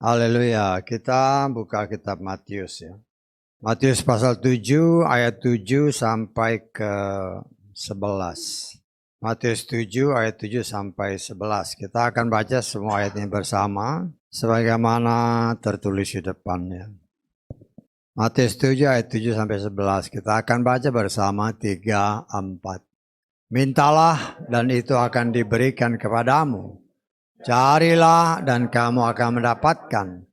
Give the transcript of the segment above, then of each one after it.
Haleluya, kita buka kitab Matius ya. Matius pasal 7 ayat 7 sampai ke 11. Matius 7 ayat 7 sampai 11. Kita akan baca semua ayat ini bersama sebagaimana tertulis di depannya. Matius 7 ayat 7 sampai 11. Kita akan baca bersama 3, 4. Mintalah dan itu akan diberikan kepadamu. Carilah dan kamu akan mendapatkan.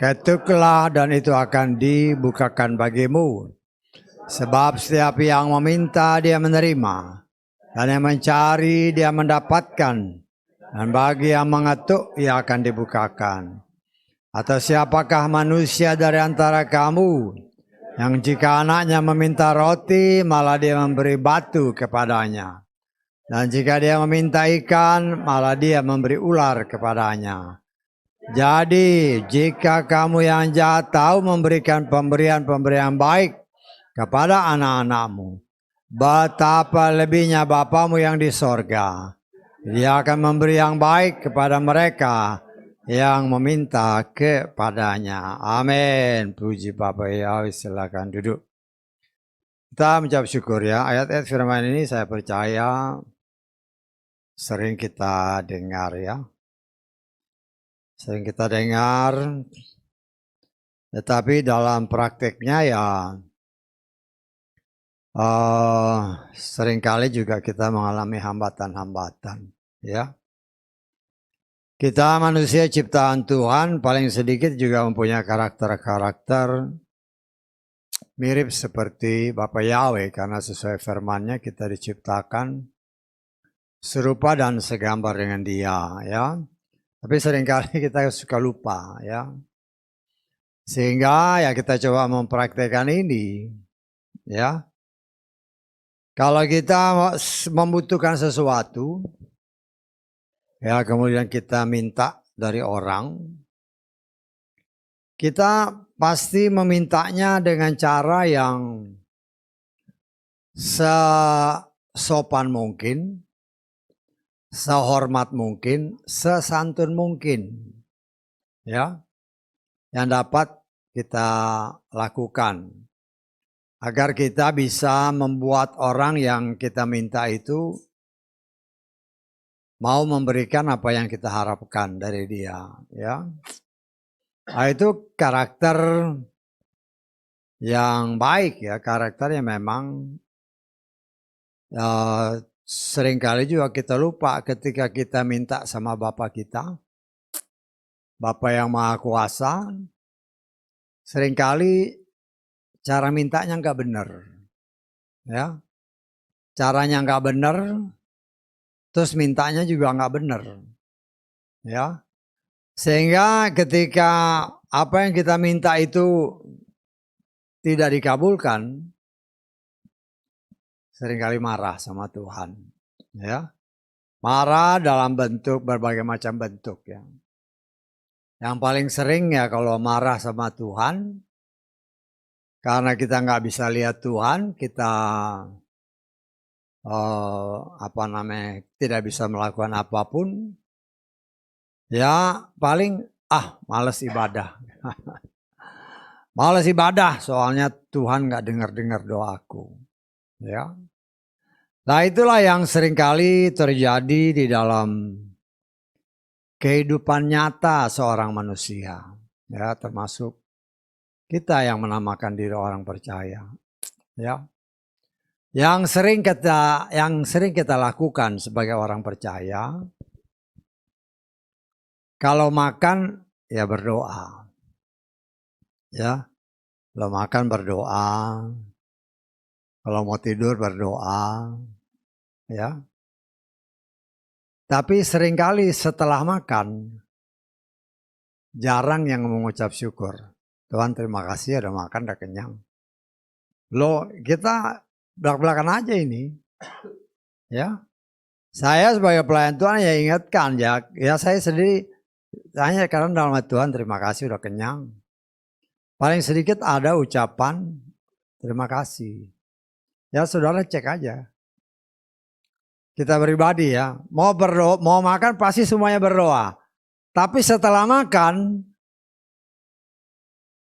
Ketuklah dan itu akan dibukakan bagimu. Sebab setiap yang meminta dia menerima. Dan yang mencari dia mendapatkan. Dan bagi yang mengetuk ia akan dibukakan. Atau siapakah manusia dari antara kamu yang jika anaknya meminta roti malah dia memberi batu kepadanya. Dan jika dia meminta ikan, malah dia memberi ular kepadanya. Jadi, jika kamu yang jahat tahu memberikan pemberian-pemberian baik kepada anak-anakmu, betapa lebihnya Bapamu yang di sorga. Dia akan memberi yang baik kepada mereka yang meminta kepadanya. Amin. Puji Bapa Yahweh, silakan duduk. Kita mengucap syukur ya. Ayat-ayat firman ini saya percaya sering kita dengar ya. Sering kita dengar, tetapi dalam prakteknya ya seringkali juga kita mengalami hambatan-hambatan ya. Kita manusia ciptaan Tuhan paling sedikit juga mempunyai karakter-karakter mirip seperti Bapa Yahweh karena sesuai firman-Nya kita diciptakan serupa dan segambar dengan Dia ya. Tapi seringkali kita suka lupa ya. Sehingga ya kita coba mempraktekkan ini ya. Kalau kita membutuhkan sesuatu ya kemudian kita minta dari orang, kita pasti memintanya dengan cara yang sesopan mungkin, sehormat mungkin, sesantun mungkin ya. Yang dapat kita lakukan agar kita bisa membuat orang yang kita minta itu mau memberikan apa yang kita harapkan dari dia ya. Nah, itu karakter yang baik ya, karakter yang memang seringkali juga kita lupa ketika kita minta sama Bapa kita, Bapa yang Maha Kuasa. Seringkali cara mintanya nggak benar, ya. Caranya nggak benar, terus mintanya juga nggak benar, ya. Sehingga ketika apa yang kita minta itu tidak dikabulkan, seringkali marah sama Tuhan, ya. Marah dalam bentuk berbagai macam bentuk, ya. Yang paling sering ya kalau marah sama Tuhan, karena kita nggak bisa lihat Tuhan, kita tidak bisa melakukan apapun, ya paling males ibadah. Males ibadah soalnya Tuhan nggak dengar doaku, ya. Nah itulah yang seringkali terjadi di dalam kehidupan nyata seorang manusia, ya, termasuk kita yang menamakan diri orang percaya, ya. Yang sering kita lakukan sebagai orang percaya, kalau makan ya berdoa, ya. Kalau makan berdoa, kalau mau tidur berdoa, ya. Tapi seringkali setelah makan, jarang yang mengucap syukur. Tuhan terima kasih udah makan, udah kenyang. Loh kita belak-belakan aja ini. Ya. Saya sebagai pelayan Tuhan ya ingatkan ya saya sendiri tanya karena dalam hati Tuhan terima kasih udah kenyang. Paling sedikit ada ucapan terima kasih. Ya saudara cek aja. Kita pribadi ya, mau berdoa, mau makan pasti semuanya berdoa. Tapi setelah makan,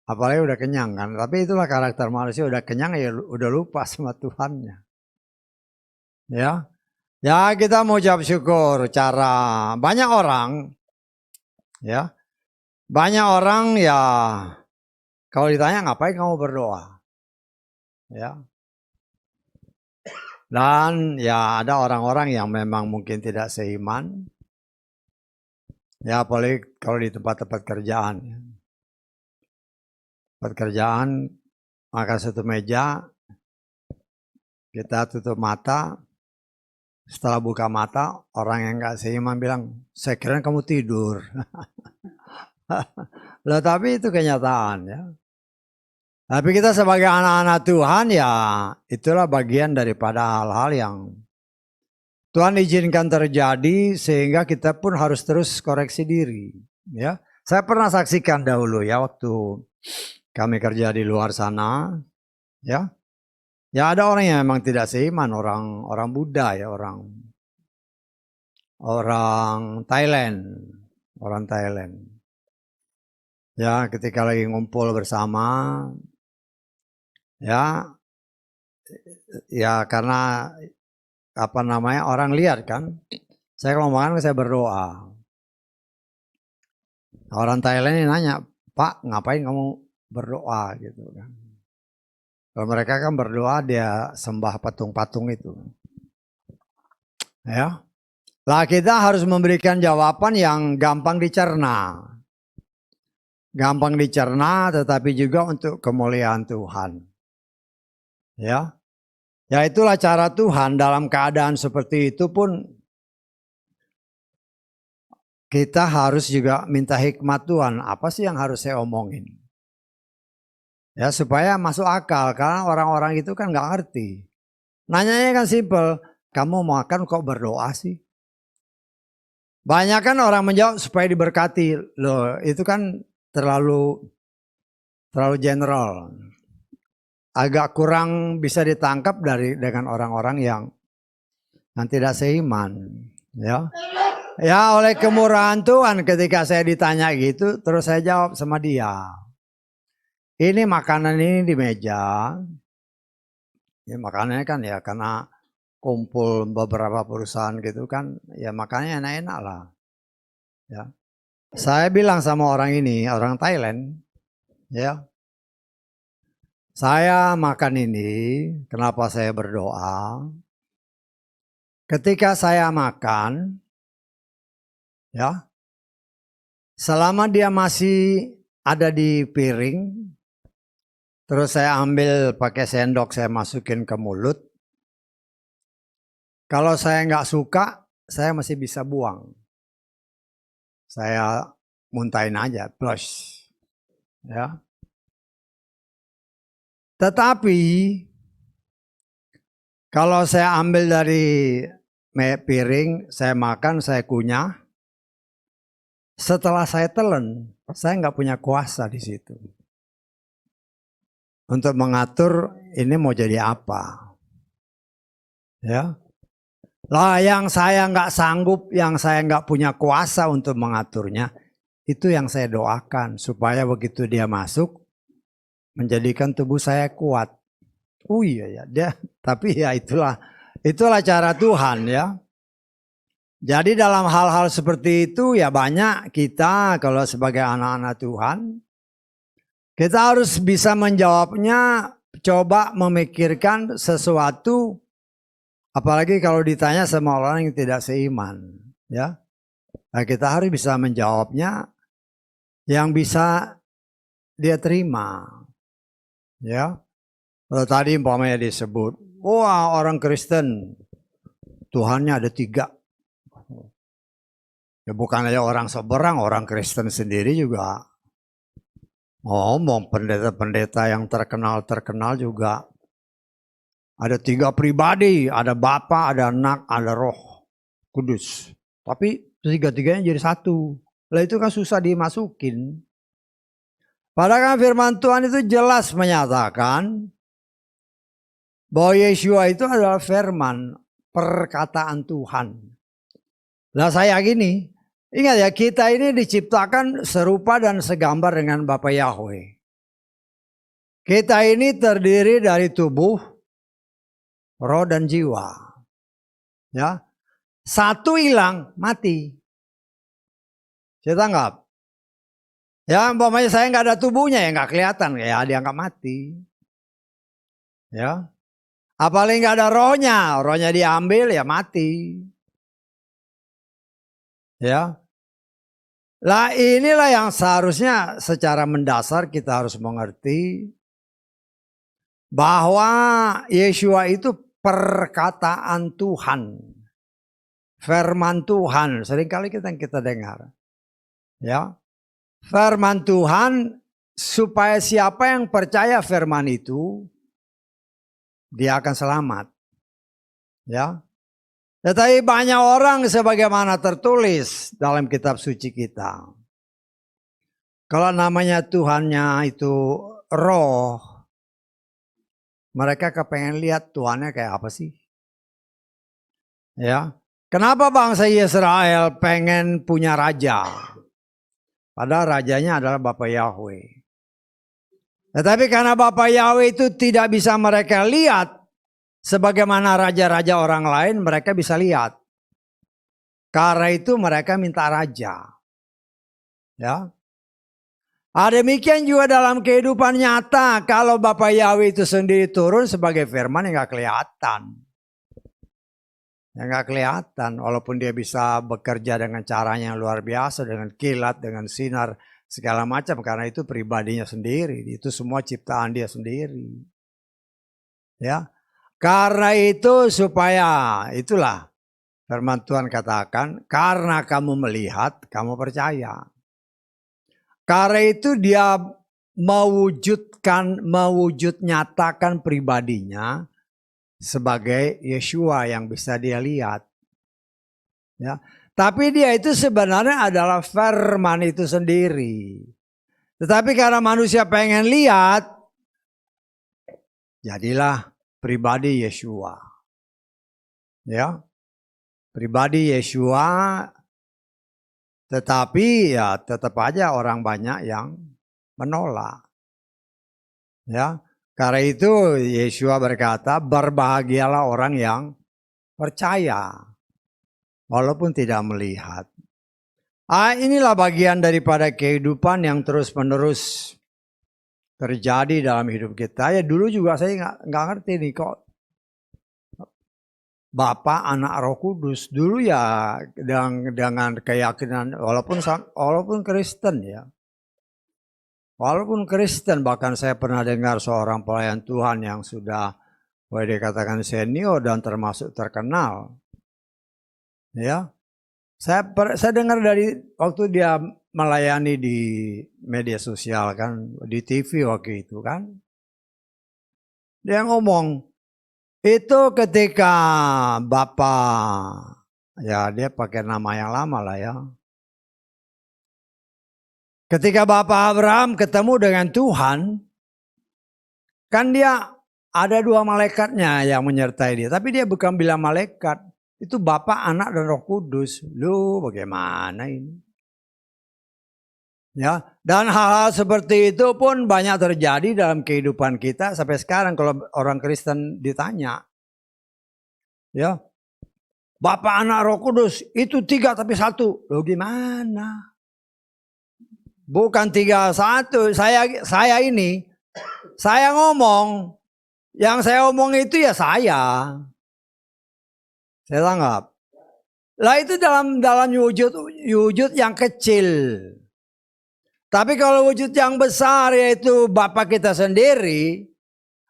apalagi udah kenyang kan. Tapi itulah karakter manusia, udah kenyang ya udah lupa sama Tuhannya. Ya, ya kita mau ucap syukur cara banyak orang, ya, banyak orang ya kalau ditanya ngapain kamu berdoa, ya. Dan ya ada orang-orang yang memang mungkin tidak seiman, ya apalagi kalau di tempat-tempat kerjaan. Tempat kerjaan, makan satu meja, kita tutup mata, setelah buka mata, orang yang gak seiman bilang, saya kira kamu tidur. Loh, tapi itu kenyataan ya. Tapi kita sebagai anak-anak Tuhan ya itulah bagian daripada hal-hal yang Tuhan izinkan terjadi sehingga kita pun harus terus koreksi diri. Ya, saya pernah saksikan dahulu ya waktu kami kerja di luar sana, ya, ya ada orang yang memang tidak seiman, orang Buddha ya, orang Thailand. Ya, ketika lagi ngumpul bersama, ya karena apa namanya orang lihat kan, saya kalau makan saya berdoa. Orang Thailand ini nanya, Pak ngapain kamu berdoa gitu kan? Kalau mereka kan berdoa dia sembah patung-patung itu, ya. Lah kita harus memberikan jawaban yang gampang dicerna, tetapi juga untuk kemuliaan Tuhan, ya. Ya itulah cara Tuhan dalam keadaan seperti itu pun kita harus juga minta hikmat Tuhan. Apa sih yang harus saya omongin? Ya supaya masuk akal karena orang-orang itu kan nggak ngerti. Nanyanya kan simpel, kamu makan kok berdoa sih? Banyak kan orang menjawab supaya diberkati. Loh itu kan terlalu general. Agak kurang bisa ditangkap dengan orang-orang yang tidak seiman, ya. Ya oleh kemurahan Tuhan ketika saya ditanya gitu, terus saya jawab sama dia. Ini makanan ini di meja, ya makanannya kan ya karena kumpul beberapa perusahaan gitu kan, ya makannya enak-enak lah. Ya, saya bilang sama orang ini, orang Thailand, ya. Saya makan ini, kenapa saya berdoa? Ketika saya makan, ya, selama dia masih ada di piring, terus saya ambil pakai sendok, saya masukin ke mulut. Kalau saya nggak suka, saya masih bisa buang. Saya muntahin aja, plus, ya. Tetapi kalau saya ambil dari piring, saya makan, saya kunyah. Setelah saya telan, saya nggak punya kuasa di situ untuk mengatur ini mau jadi apa, ya. Lah yang saya nggak sanggup, yang saya nggak punya kuasa untuk mengaturnya, itu yang saya doakan supaya begitu dia masuk menjadikan tubuh saya kuat. Oh iya ya, tapi ya itulah cara Tuhan ya. Jadi dalam hal-hal seperti itu ya banyak kita kalau sebagai anak-anak Tuhan, kita harus bisa menjawabnya, coba memikirkan sesuatu, apalagi kalau ditanya sama orang yang tidak seiman, ya. Nah, kita harus bisa menjawabnya yang bisa dia terima, ya. Kalau tadi umpamanya disebut, wah orang Kristen Tuhannya ada 3. Ya bukan aja orang seberang, orang Kristen sendiri juga ngomong, pendeta-pendeta yang terkenal juga ada 3 pribadi, ada Bapa, ada Anak, ada Roh Kudus. Tapi 3-tiganya jadi 1. Lah itu kan susah dimasukin. Padahal kan firman Tuhan itu jelas menyatakan bahwa Yeshua itu adalah firman. perkataan Tuhan. Nah saya gini, ingat ya, kita ini diciptakan serupa dan segambar dengan Bapa Yahweh. Kita ini terdiri dari tubuh, roh dan jiwa. Ya, satu hilang, mati. Saya tanggap. Ya, umpamanya saya nggak ada tubuhnya ya nggak kelihatan, ya dia nggak mati. Ya, apalagi nggak ada rohnya diambil ya mati. Ya, lah inilah yang seharusnya secara mendasar kita harus mengerti bahwa Yeshua itu perkataan Tuhan, firman Tuhan. Seringkali kita dengar, ya, firman Tuhan supaya siapa yang percaya firman itu dia akan selamat, ya. Tetapi banyak orang sebagaimana tertulis dalam kitab suci kita. Kalau namanya Tuhannya itu roh, mereka kepengen lihat Tuhannya kayak apa sih? Ya. Kenapa bangsa Israel pengen punya raja? Padahal rajanya adalah Bapa Yahweh. Tetapi karena Bapa Yahweh itu tidak bisa mereka lihat, sebagaimana raja-raja orang lain mereka bisa lihat. Karena itu mereka minta raja. Ya. Demikian juga dalam kehidupan nyata. Kalau Bapa Yahweh itu sendiri turun sebagai firman yang gak kelihatan. Yang gak kelihatan. Walaupun dia bisa bekerja dengan caranya yang luar biasa. Dengan kilat, dengan sinar, segala macam. Karena itu pribadinya sendiri. Itu semua ciptaan dia sendiri. Ya. Karena itu supaya itulah firman Tuhan katakan, karena kamu melihat, kamu percaya. Karena itu dia nyatakan pribadinya sebagai Yeshua yang bisa dia lihat. Ya. Tapi dia itu sebenarnya adalah firman itu sendiri. Tetapi karena manusia pengen lihat, jadilah pribadi Yeshua. Ya. Pribadi Yeshua, tetapi ya tetap aja orang banyak yang menolak. Ya. Karena itu Yeshua berkata, berbahagialah orang yang percaya walaupun tidak melihat. Inilah bagian daripada kehidupan yang terus-menerus terjadi dalam hidup kita. Ya dulu juga saya nggak ngerti nih kok Bapa, Anak, Roh Kudus. Dulu ya dengan keyakinan walaupun Kristen ya. Walaupun Kristen, bahkan saya pernah dengar seorang pelayan Tuhan yang sudah boleh dikatakan senior dan termasuk terkenal. Ya. Saya dengar dari waktu dia melayani di media sosial kan, di TV waktu itu kan. Dia ngomong, itu ketika Bapak, ya dia pakai nama yang lama lah ya. Ketika Bapak Abraham ketemu dengan Tuhan, kan dia ada dua malaikatnya yang menyertai dia. Tapi dia bukan bilang malaikat, itu Bapa, Anak, dan Roh Kudus. Lu bagaimana ini? Ya, dan hal-hal seperti itu pun banyak terjadi dalam kehidupan kita sampai sekarang. Kalau orang Kristen ditanya, ya, Bapa, Anak, Roh Kudus itu 3 tapi 1. Loh gimana? Bukan 3 1. Saya ngomong, yang saya omong itu ya saya tanggap. Lah itu dalam wujud yang kecil. Tapi kalau wujud yang besar yaitu Bapa kita sendiri,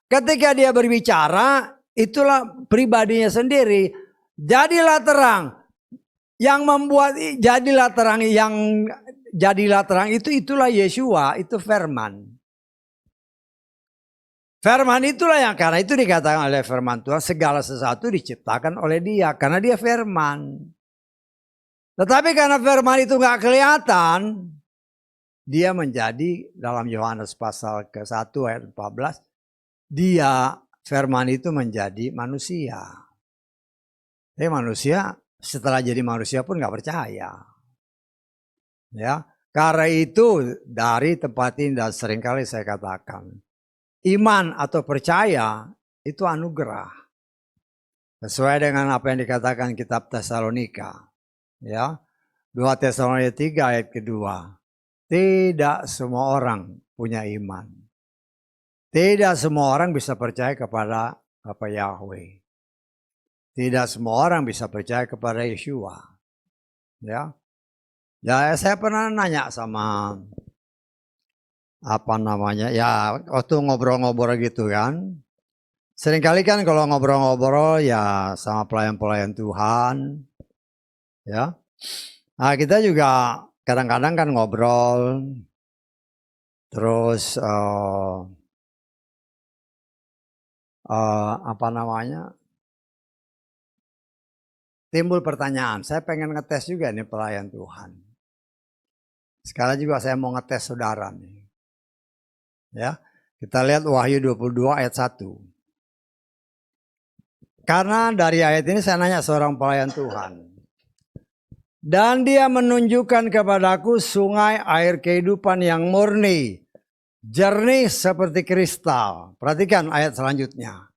ketika dia berbicara, itulah pribadinya sendiri. Jadilah terang. Yang membuat jadilah terang itulah Yeshua, itu firman. Firman itulah yang karena itu dikatakan oleh firman Tuhan, segala sesuatu diciptakan oleh dia karena dia firman. Tetapi karena firman itu nggak kelihatan, dia menjadi dalam Yohanes pasal ke-1 ayat 14, dia firman itu menjadi manusia. Tapi manusia setelah jadi manusia pun nggak percaya. Ya, karena itu dari tempat ini dan seringkali saya katakan, iman atau percaya itu anugerah. Sesuai dengan apa yang dikatakan kitab Tesalonika. Ya, 2 Tesalonika 3 ayat kedua. Tidak semua orang punya iman. Tidak semua orang bisa percaya kepada Yahweh. Tidak semua orang bisa percaya kepada Yeshua. Ya. Ya, saya pernah nanya sama ya waktu ngobrol-ngobrol gitu kan. Seringkali kan kalau ngobrol-ngobrol ya sama pelayan-pelayan Tuhan. Ya. Nah, kita juga kadang-kadang kan ngobrol. Terus timbul pertanyaan, saya pengen ngetes juga nih pelayan Tuhan. Sekarang juga saya mau ngetes saudara nih. Ya, kita lihat Wahyu 22 ayat 1. Karena dari ayat ini saya nanya seorang pelayan Tuhan. Dan dia menunjukkan kepadaku sungai air kehidupan yang murni, jernih seperti kristal. Perhatikan ayat selanjutnya.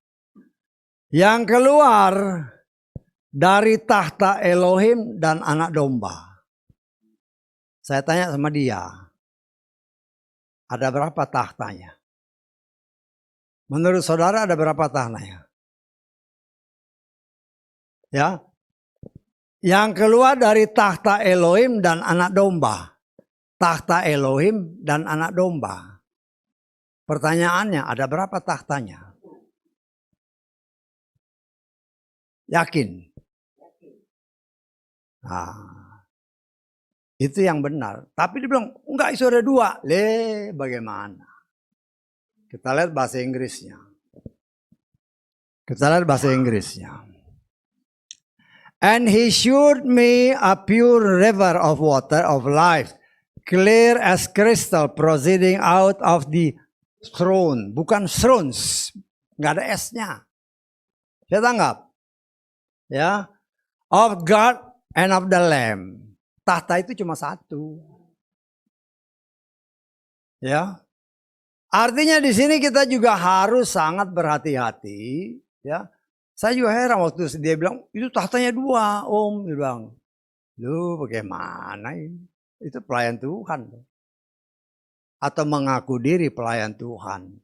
Yang keluar dari tahta Elohim dan anak domba. Saya tanya sama dia, ada berapa tahtanya? Menurut saudara ada berapa tahtanya? Ya, yang keluar dari tahta Elohim dan anak domba. Tahta Elohim dan anak domba. Pertanyaannya, ada berapa tahtanya? Yakin? Nah, itu yang benar. Tapi dia bilang, enggak, itu ada 2. Bagaimana? Kita lihat bahasa Inggrisnya. And he showed me a pure river of water of life, clear as crystal, proceeding out of the throne. Bukan thrones, nggak ada S-nya. Saya tanggap. Ya, of God and of the Lamb. Tahta itu cuma 1. Ya, artinya di sini kita juga harus sangat berhati-hati. Ya, saya juga heran waktu dia bilang itu tahtanya 2, Om. Dia bilang, lu bagaimana ini? Itu pelayan Tuhan. Atau mengaku diri pelayan Tuhan.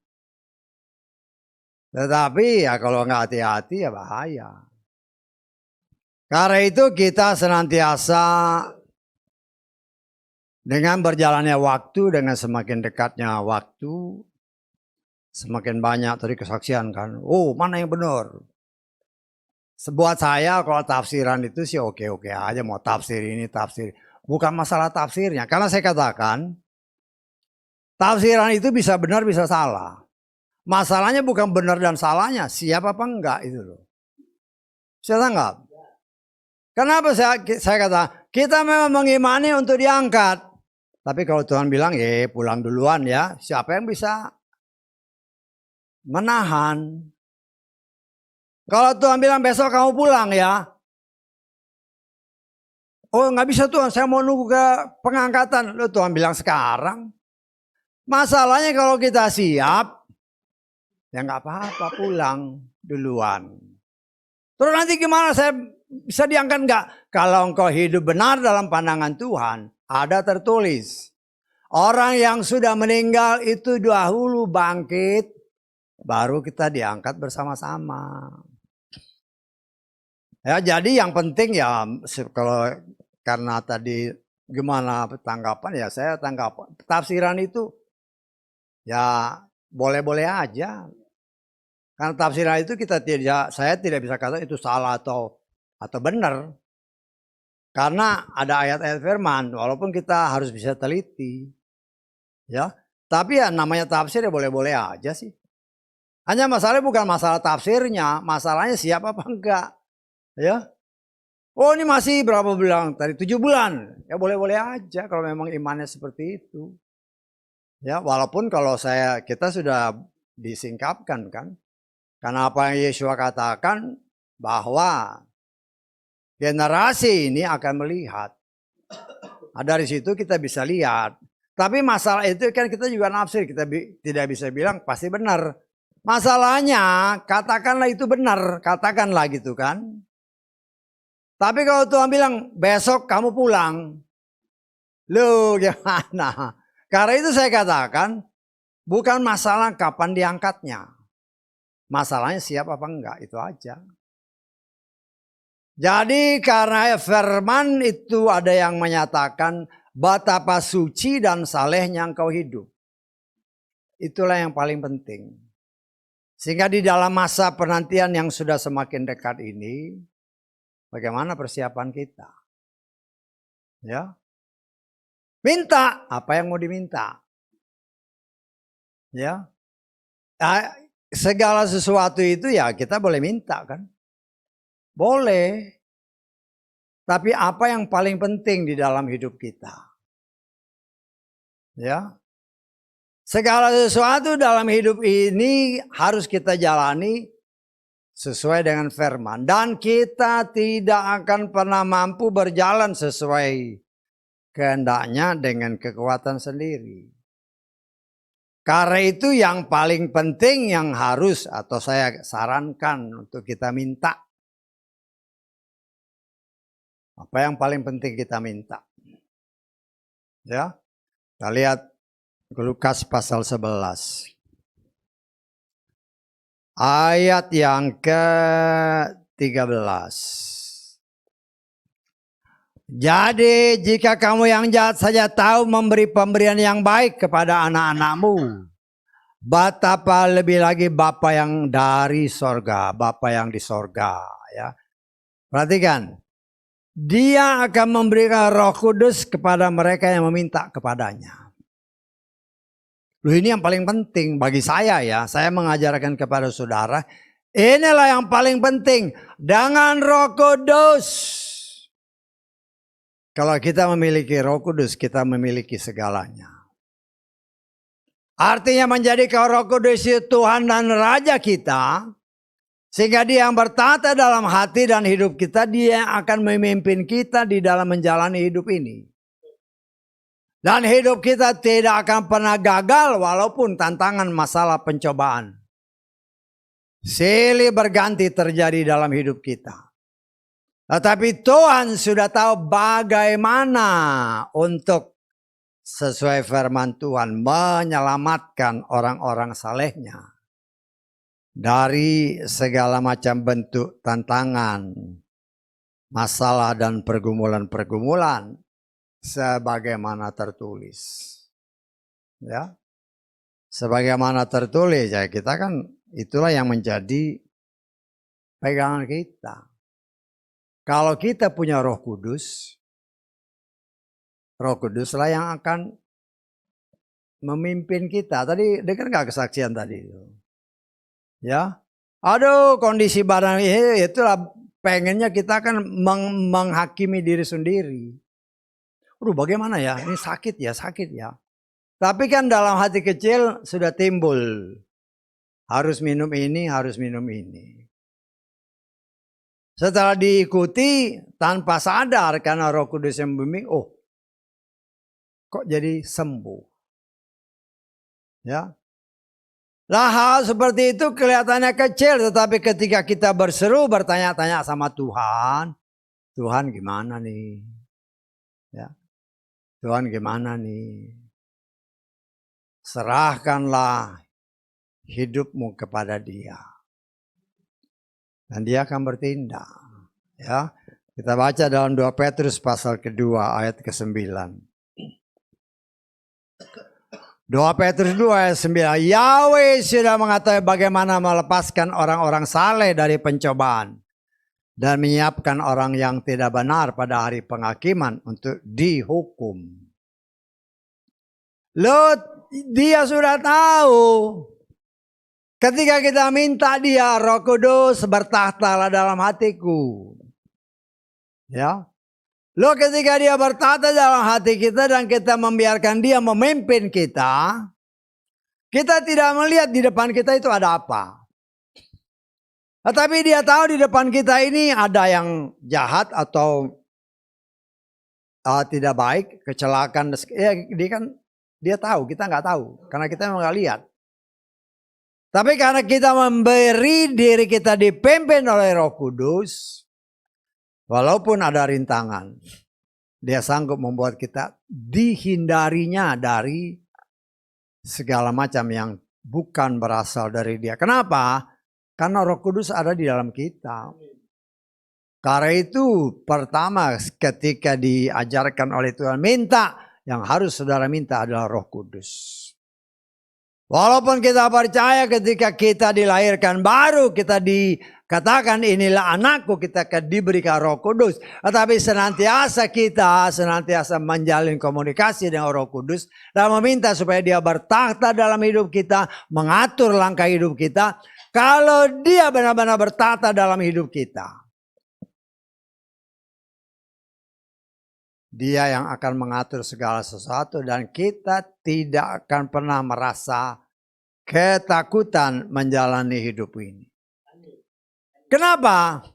Tetapi ya kalau nggak hati-hati ya bahaya. Karena itu kita senantiasa dengan berjalannya waktu, dengan semakin dekatnya waktu, semakin banyak tadi kesaksian kan. Oh, mana yang benar? Buat saya kalau tafsiran itu sih oke-oke aja, mau tafsir ini, tafsir. Bukan masalah tafsirnya. Karena saya katakan, tafsiran itu bisa benar, bisa salah. Masalahnya bukan benar dan salahnya, siapa apa enggak itu loh. Saya tanggap. Kenapa saya kata, kita memang mengimani untuk diangkat. Tapi kalau Tuhan bilang, pulang duluan ya, siapa yang bisa menahan? Kalau Tuhan bilang besok kamu pulang ya. Oh nggak bisa Tuhan, saya mau nunggu ke pengangkatan. Loh Tuhan bilang sekarang. Masalahnya kalau kita siap, ya nggak apa-apa pulang duluan. Terus nanti gimana saya bisa diangkat nggak? Kalau engkau hidup benar dalam pandangan Tuhan, ada tertulis. Orang yang sudah meninggal itu dahulu bangkit, baru kita diangkat bersama-sama. Ya, jadi yang penting ya kalau karena tadi gimana tanggapan ya saya tanggapan tafsiran itu ya boleh-boleh aja. Karena tafsiran itu saya tidak bisa kata itu salah atau benar. Karena ada ayat-ayat firman walaupun kita harus bisa teliti. Ya, tapi ya namanya tafsir ya boleh-boleh aja sih. Hanya masalahnya bukan masalah tafsirnya, masalahnya siap apa enggak. Ya. Oh ini masih berapa bulan? Tadi 7 bulan. Ya boleh-boleh aja kalau memang imannya seperti itu. Ya walaupun kalau kita sudah disingkapkan kan. Karena apa yang Yeshua katakan bahwa Generasi ini akan melihat. Nah, dari situ kita bisa lihat. Tapi masalah itu kan kita juga nafsir. Kita tidak bisa bilang pasti benar. Masalahnya katakanlah itu benar. Katakanlah gitu kan. Tapi kalau Tuhan bilang besok kamu pulang. Loh gimana? Karena itu saya katakan bukan masalah kapan diangkatnya. Masalahnya siap apa enggak, itu aja. Jadi karena firman itu ada yang menyatakan betapa suci dan salehnya engkau hidup. Itulah yang paling penting. Sehingga di dalam masa penantian yang sudah semakin dekat ini, bagaimana persiapan kita? Ya. Minta apa yang mau diminta. Ya. Nah, segala sesuatu itu ya kita boleh minta kan? Boleh. Tapi apa yang paling penting di dalam hidup kita? Ya. Segala sesuatu dalam hidup ini harus kita jalani sesuai dengan firman. Dan kita tidak akan pernah mampu berjalan sesuai kehendaknya dengan kekuatan sendiri. Karena itu yang paling penting yang harus atau saya sarankan untuk kita minta. Apa yang paling penting kita minta? Ya. Kita lihat Lukas pasal 11. Ayat yang ke-13. Jadi jika kamu yang jahat saja tahu memberi pemberian yang baik kepada anak-anakmu, betapa lebih lagi Bapa yang dari sorga, Bapa yang di sorga. Ya. Perhatikan, Dia akan memberikan Roh Kudus kepada mereka yang meminta kepadanya. Loh, ini yang paling penting bagi saya ya. Saya mengajarkan kepada saudara, inilah yang paling penting. Dengan Roh Kudus. Kalau kita memiliki Roh Kudus, kita memiliki segalanya. Artinya menjadikan Roh Kudus itu Tuhan dan Raja kita. Sehingga Dia yang bertata dalam hati dan hidup kita, Dia yang akan memimpin kita di dalam menjalani hidup ini. Dan hidup kita tidak akan pernah gagal walaupun tantangan masalah pencobaan silih berganti terjadi dalam hidup kita. Tetapi Tuhan sudah tahu bagaimana untuk sesuai firman Tuhan menyelamatkan orang-orang salehnya dari segala macam bentuk tantangan, masalah dan pergumulan-pergumulan sebagaimana tertulis. Ya. Sebagaimana tertulis ya, kita kan itulah yang menjadi pegangan kita. Kalau kita punya Roh Kuduslah yang akan memimpin kita. Tadi dengar nggak kesaksian tadi itu? Ya, aduh kondisi badan ini itulah pengennya kita kan menghakimi diri sendiri. Aduh bagaimana ya, ini sakit ya. Tapi kan dalam hati kecil sudah timbul. Harus minum ini, harus minum ini. Setelah diikuti tanpa sadar karena Roh Kudus yang membimbing, oh kok jadi sembuh. Ya. Lah hal seperti itu kelihatannya kecil, tetapi ketika kita berseru bertanya-tanya sama Tuhan, Tuhan gimana nih? Ya. Tuhan gimana nih? Serahkanlah hidupmu kepada Dia. Dan Dia akan bertindak. Ya. Kita baca dalam 2 Petrus pasal kedua ayat ke-9. 2 Petrus 2 ayat 9. Yahweh sudah mengetahui bagaimana melepaskan orang-orang saleh dari pencobaan. Dan menyiapkan orang yang tidak benar pada hari penghakiman untuk dihukum. Lot, Dia sudah tahu. Ketika kita minta Dia, Roh Kudus bertahtalah dalam hatiku. Ya. Loh ketika Dia bertata dalam hati kita dan kita membiarkan Dia memimpin kita, kita tidak melihat di depan kita itu ada apa. Tetapi dia tahu di depan kita ini ada yang jahat atau tidak baik, kecelakaan. Ya, dia tahu, kita nggak tahu karena kita memang nggak lihat. Tapi karena kita memberi diri kita dipimpin oleh Roh Kudus, walaupun ada rintangan, dia sanggup membuat kita dihindarinya dari segala macam yang bukan berasal dari dia. Kenapa? Karena Roh Kudus ada di dalam kita. Karena itu pertama ketika diajarkan oleh Tuhan, minta, yang harus saudara minta adalah Roh Kudus. Walaupun kita percaya ketika kita dilahirkan baru, kita dikatakan inilah anakku, kita diberikan Roh Kudus. Tetapi kita senantiasa menjalin komunikasi dengan Roh Kudus dan meminta supaya dia bertakhta dalam hidup kita, mengatur langkah hidup kita. Kalau dia benar-benar bertakhta dalam hidup kita, dia yang akan mengatur segala sesuatu dan kita tidak akan pernah merasa ketakutan menjalani hidup ini. Kenapa?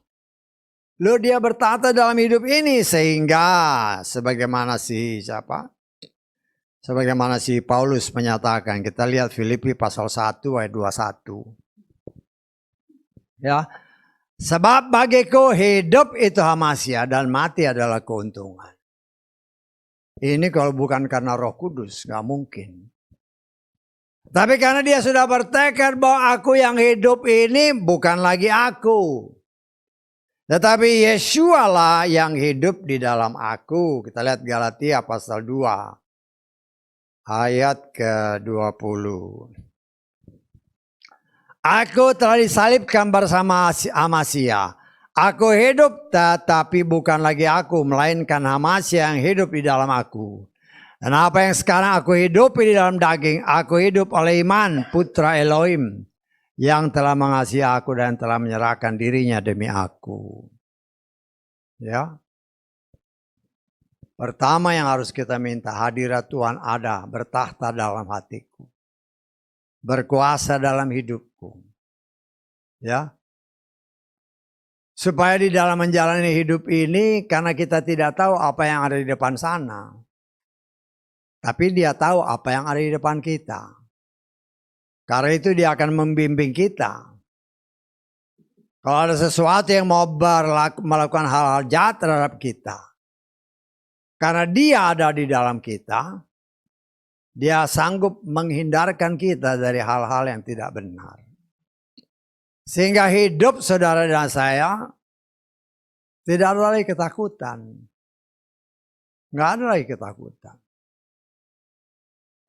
Dia bertata dalam hidup ini sehingga sebagaimana si Paulus menyatakan, kita lihat Filipi pasal 1 ayat 21. Ya. Sebab bagiku hidup itu hamasia dan mati adalah keuntungan. Ini kalau bukan karena Roh Kudus, gak mungkin. Tapi karena dia sudah bertekad bahwa aku yang hidup ini bukan lagi aku. Tetapi Yeshua lah yang hidup di dalam aku. Kita lihat Galatia pasal 2. Ayat ke-20. Aku telah disalibkan bersama Hamasia. Aku hidup tetapi bukan lagi aku, melainkan Hamasia yang hidup di dalam aku. Dan apa yang sekarang aku hidupi di dalam daging, aku hidup oleh iman Putra Elohim yang telah mengasihi aku dan telah menyerahkan dirinya demi aku. Ya. Pertama yang harus kita minta, hadirat Tuhan ada, bertakhta dalam hatiku. Berkuasa dalam hidupku. Ya. Supaya di dalam menjalani hidup ini, karena kita tidak tahu apa yang ada di depan sana. Tapi dia tahu apa yang ada di depan kita. Karena itu dia akan membimbing kita. Kalau ada sesuatu yang mau melakukan hal-hal jahat terhadap kita. Karena dia ada di dalam kita. Dia sanggup menghindarkan kita dari hal-hal yang tidak benar. Sehingga hidup saudara dan saya tidak ada lagi ketakutan. Nggak ada lagi ketakutan.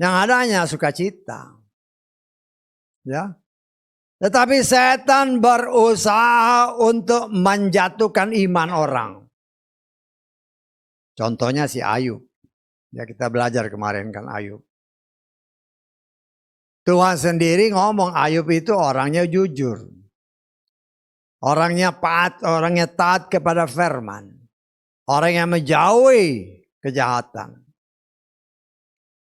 Yang ada hanya sukacita. Ya. Tetapi setan berusaha untuk menjatuhkan iman orang. Contohnya si Ayub. Ya kita belajar kemarin kan Ayub. Tuhan sendiri ngomong Ayub itu orangnya jujur. Orangnya taat kepada firman. Orang yang menjauhi kejahatan.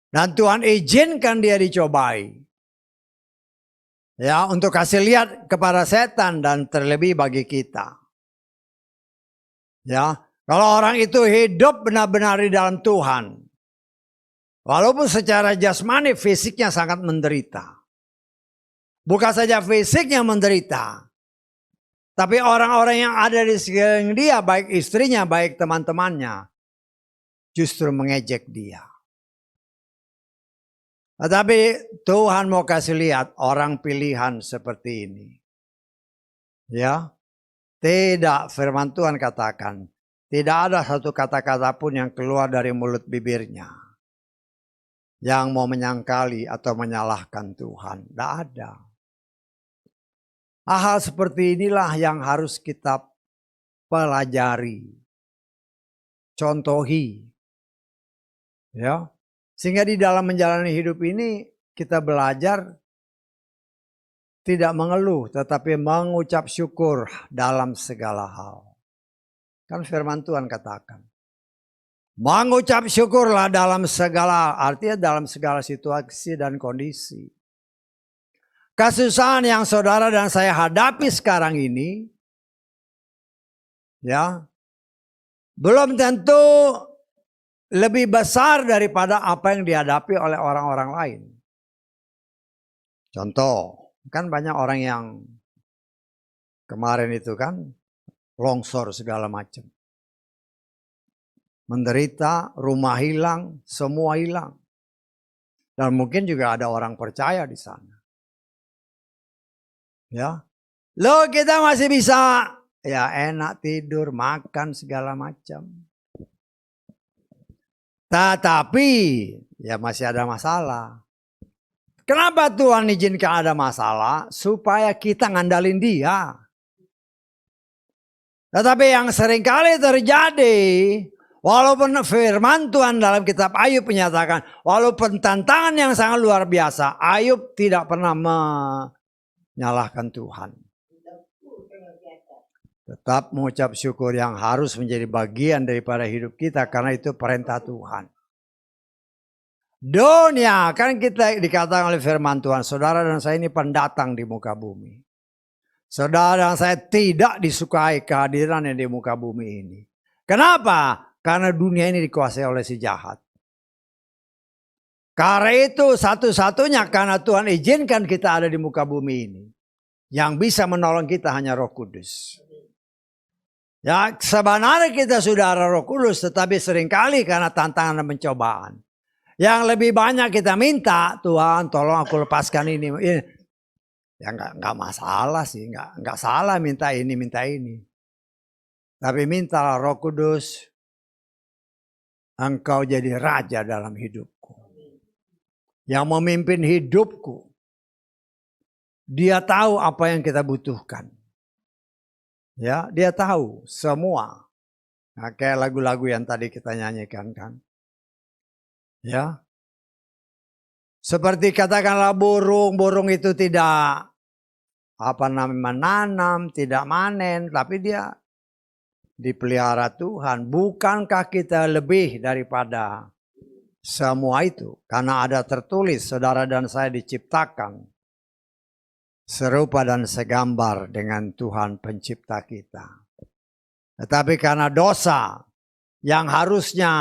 Dan Tuhan izinkan dia dicobai. Ya, untuk kasih lihat kepada setan dan terlebih bagi kita. Ya, kalau orang itu hidup benar-benar di dalam Tuhan. Walaupun secara jasmani fisiknya sangat menderita. Bukan saja fisiknya menderita. Tapi orang-orang yang ada di sekeliling dia, baik istrinya, baik teman-temannya, justru mengejek dia. Tetapi Tuhan mau kasih lihat orang pilihan seperti ini. Ya, tidak, firman Tuhan katakan, tidak ada satu kata-kata pun yang keluar dari mulut bibirnya yang mau menyangkali atau menyalahkan Tuhan. Tidak ada. Hal seperti inilah yang harus kita pelajari, contohi. Ya. Sehingga di dalam menjalani hidup ini kita belajar tidak mengeluh tetapi mengucap syukur dalam segala hal. Kan firman Tuhan katakan. Mengucap syukurlah dalam segala, artinya dalam segala situasi dan kondisi. kesusahan yang saudara dan saya hadapi sekarang ini, ya, belum tentu lebih besar daripada apa yang dihadapi oleh orang-orang lain. Contoh, kan banyak orang yang kemarin itu kan longsor segala macam. Menderita, rumah hilang, semua hilang. Dan mungkin juga ada orang percaya di sana. Ya. Loh, kita masih bisa ya enak tidur, makan segala macam. Tetapi ya masih ada masalah. Kenapa Tuhan izinkan ada masalah? Supaya kita ngandalin Dia. Tetapi yang seringkali terjadi, walaupun firman Tuhan dalam kitab Ayub menyatakan, walaupun tantangan yang sangat luar biasa, Ayub tidak pernah menyalahkan Tuhan. Tetap mengucap syukur yang harus menjadi bagian daripada hidup kita, karena itu perintah Tuhan. Dunia, kan kita dikatakan oleh firman Tuhan, saudara dan saya ini pendatang di muka bumi. Saudara dan saya tidak disukai kehadiran yang di muka bumi ini. Kenapa? Karena dunia ini dikuasai oleh si jahat. Karena itu satu-satunya karena Tuhan izinkan kita ada di muka bumi ini. Yang bisa menolong kita hanya Roh Kudus. Ya, sebenarnya kita sudah ada Roh Kudus, tetapi seringkali karena tantangan dan pencobaan. Yang lebih banyak kita minta, Tuhan tolong aku lepaskan ini. Ya nggak masalah sih, nggak salah minta ini. Tapi mintalah Roh Kudus, Engkau jadi raja dalam hidupku. Yang memimpin hidupku. Dia tahu apa yang kita butuhkan. Ya, dia tahu semua. Nah, kayak lagu-lagu yang tadi kita nyanyikan kan. Ya. Seperti katakanlah burung itu tidak menanam, tidak manen, tapi dia dipelihara Tuhan. Bukankah kita lebih daripada semua itu? Karena ada tertulis, saudara dan saya diciptakan serupa dan segambar dengan Tuhan pencipta kita. Tetapi karena dosa yang harusnya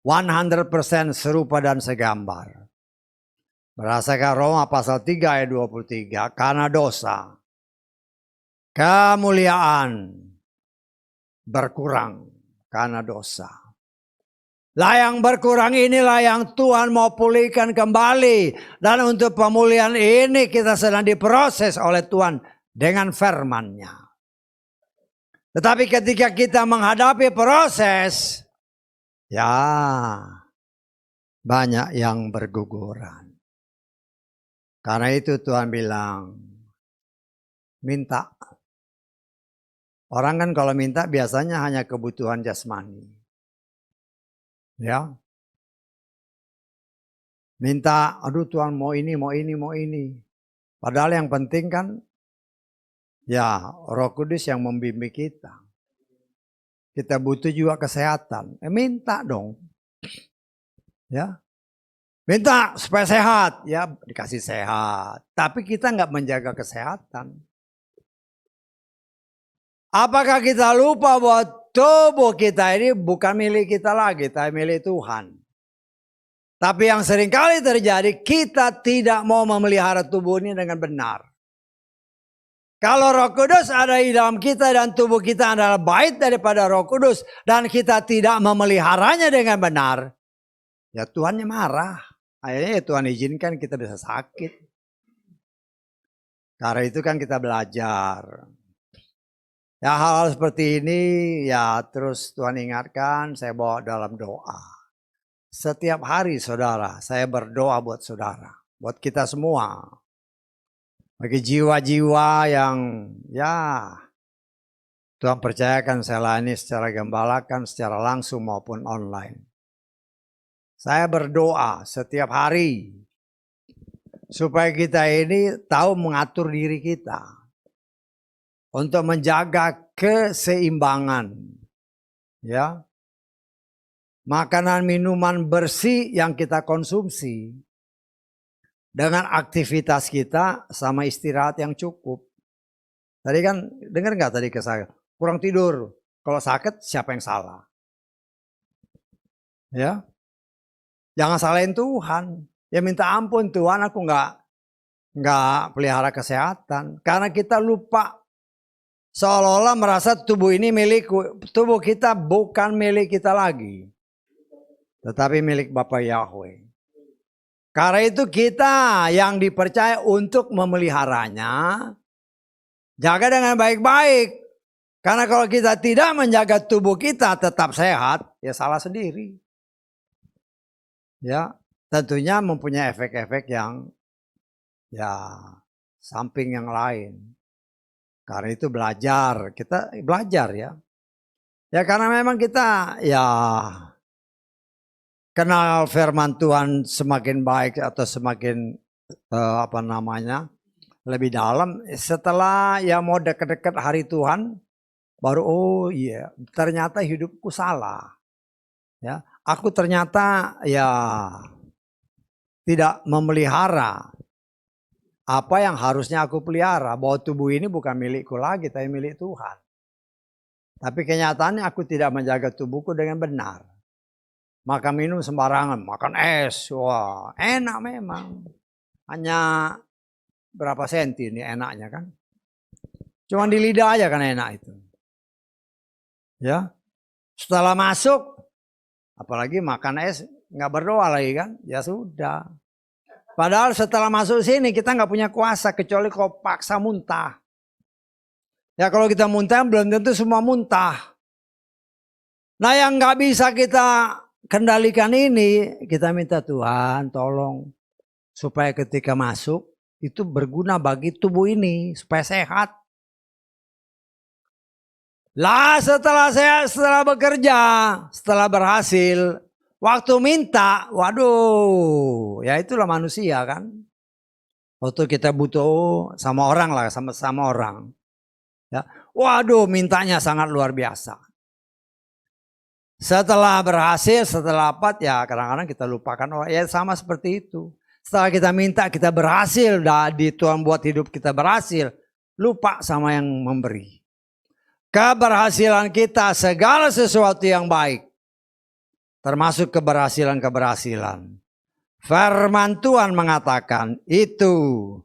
100% serupa dan segambar. Berdasarkan Roma pasal 3 ayat 23, karena dosa, kemuliaan berkurang karena dosa. Lah yang berkurang inilah yang Tuhan mau pulihkan kembali. Dan untuk pemulihan ini kita sedang diproses oleh Tuhan dengan firman-Nya. Tetapi ketika kita menghadapi proses, ya banyak yang berguguran. Karena itu Tuhan bilang, minta. Orang kan kalau minta biasanya hanya kebutuhan jasmani. Ya. Minta, aduh Tuhan mau ini. Padahal yang penting kan, ya Roh Kudus yang membimbing kita. Kita butuh juga kesehatan. Minta dong. Ya. Minta supaya sehat, ya dikasih sehat. Tapi kita nggak menjaga kesehatan. Apakah kita lupa bahwa tubuh kita ini bukan milik kita lagi, tapi milik Tuhan. Tapi yang seringkali terjadi, kita tidak mau memelihara tubuh ini dengan benar. Kalau Roh Kudus ada di dalam kita dan tubuh kita adalah baik daripada Roh Kudus, dan kita tidak memeliharanya dengan benar, ya Tuhannya marah. Akhirnya Tuhan izinkan kita bisa sakit. Karena itu kan kita belajar. Ya hal-hal seperti ini ya terus Tuhan ingatkan, saya bawa dalam doa. Setiap hari saudara, saya berdoa buat saudara. Buat kita semua. Bagi jiwa-jiwa yang ya Tuhan percayakan saya layani secara gembalakan, secara langsung maupun online. Saya berdoa setiap hari supaya kita ini tahu mengatur diri kita untuk menjaga keseimbangan, ya, makanan minuman bersih yang kita konsumsi dengan aktivitas kita sama istirahat yang cukup. Tadi kan dengar nggak tadi ke saya? Kurang tidur. Kalau sakit siapa yang salah? Ya, jangan salahin Tuhan. Ya minta ampun Tuhan, aku nggak pelihara kesehatan. Karena kita lupa, seolah-olah merasa tubuh ini milikku. Tubuh kita bukan milik kita lagi, tetapi milik Bapa Yahweh. Karena itu kita yang dipercaya untuk memeliharanya, jaga dengan baik-baik. Karena kalau kita tidak menjaga tubuh kita tetap sehat, ya salah sendiri. Ya, tentunya mempunyai efek-efek yang ya samping yang lain. Karena itu kita belajar ya. Ya karena memang kita ya kenal firman Tuhan semakin baik atau semakin lebih dalam setelah ya mau dekat-dekat hari Tuhan, baru oh iya ternyata hidupku salah. Ya, aku ternyata ya tidak memelihara apa yang harusnya aku pelihara, bahwa tubuh ini bukan milikku lagi tapi milik Tuhan. Tapi kenyataannya aku tidak menjaga tubuhku dengan benar. Makan minum sembarangan, makan es, wah enak memang. Hanya berapa senti ini enaknya kan. Cuma di lidah aja kan enak itu. Ya, setelah masuk, apalagi makan es, nggak berdoa lagi kan, ya sudah. Padahal setelah masuk sini kita nggak punya kuasa kecuali kau paksa muntah. Ya kalau kita muntah belum tentu semua muntah. Nah yang nggak bisa kita kendalikan ini, kita minta Tuhan tolong supaya ketika masuk itu berguna bagi tubuh ini supaya sehat. Lah setelah bekerja, setelah berhasil, waktu minta, waduh, ya itulah manusia kan. Waktu kita butuh sama orang lah, sama orang. Ya, waduh, mintanya sangat luar biasa. Setelah berhasil, setelah dapat, ya kadang-kadang kita lupakan orang. Ya sama seperti itu. Setelah kita minta, kita berhasil, di Tuhan buat hidup kita berhasil, lupa sama yang memberi. Keberhasilan kita, segala sesuatu yang baik, termasuk keberhasilan-keberhasilan. Firman Tuhan mengatakan itu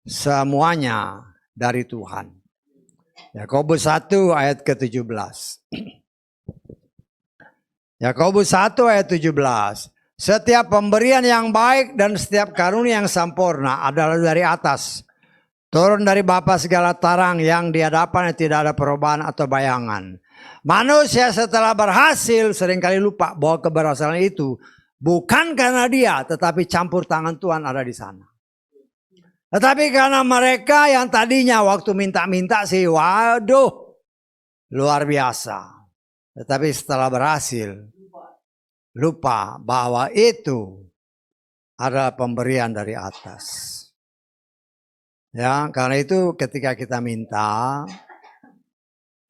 semuanya dari Tuhan. Yakobus 1 ayat ke-17. Yakobus 1 ayat 17. Setiap pemberian yang baik dan setiap karunia yang sempurna adalah dari atas, turun dari Bapa segala tarang, yang di hadapannya tidak ada perubahan atau bayangan. Manusia setelah berhasil seringkali lupa bahwa keberhasilan itu bukan karena dia, tetapi campur tangan Tuhan ada di sana. Tetapi karena mereka yang tadinya waktu minta-minta sih, waduh, luar biasa. Tetapi setelah berhasil, lupa bahwa itu adalah pemberian dari atas. Ya, karena itu ketika kita minta,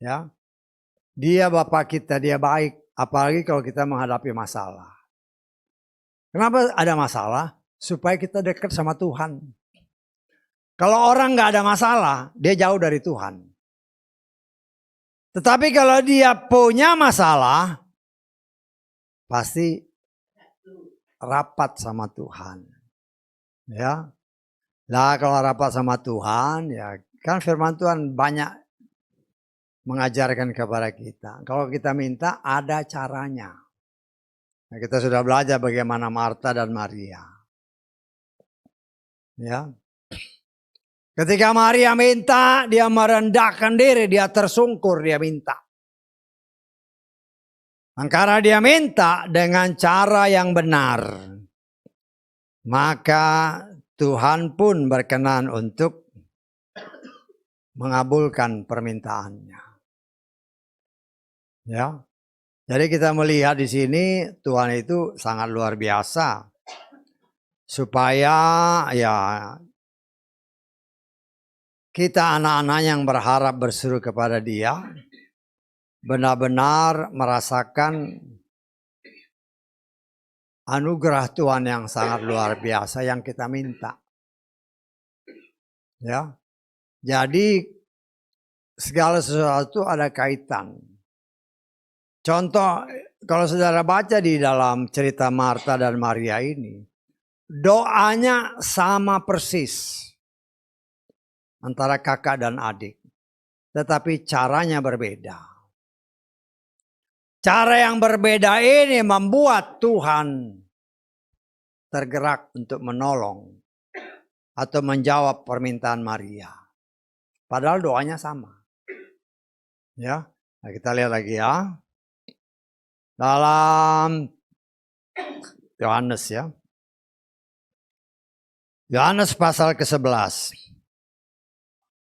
ya, dia Bapa kita, dia baik. Apalagi kalau kita menghadapi masalah. Kenapa ada masalah? Supaya kita dekat sama Tuhan. Kalau orang nggak ada masalah, dia jauh dari Tuhan. Tetapi kalau dia punya masalah, pasti rapat sama Tuhan. Ya. Nah, kalau rapat sama Tuhan, ya kan firman Tuhan banyak mengajarkan kepada kita. Kalau kita minta, ada caranya. Nah, kita sudah belajar bagaimana Marta dan Maria. Ya. Ketika Maria minta, dia merendahkan diri, dia tersungkur, dia minta. Karena dia minta dengan cara yang benar, maka Tuhan pun berkenan untuk mengabulkan permintaannya. Ya. Jadi kita melihat di sini Tuhan itu sangat luar biasa. Supaya ya kita anak-anak yang berharap berseru kepada Dia benar-benar merasakan anugerah Tuhan yang sangat luar biasa yang kita minta. Ya. Jadi segala sesuatu ada kaitan. Contoh, kalau saudara baca di dalam cerita Marta dan Maria ini, doanya sama persis antara kakak dan adik, tetapi caranya berbeda. Cara yang berbeda ini membuat Tuhan tergerak untuk menolong atau menjawab permintaan Maria. Padahal doanya sama. Ya, nah kita lihat lagi ya. Dalam Yohanes ya. Yohanes pasal ke-11.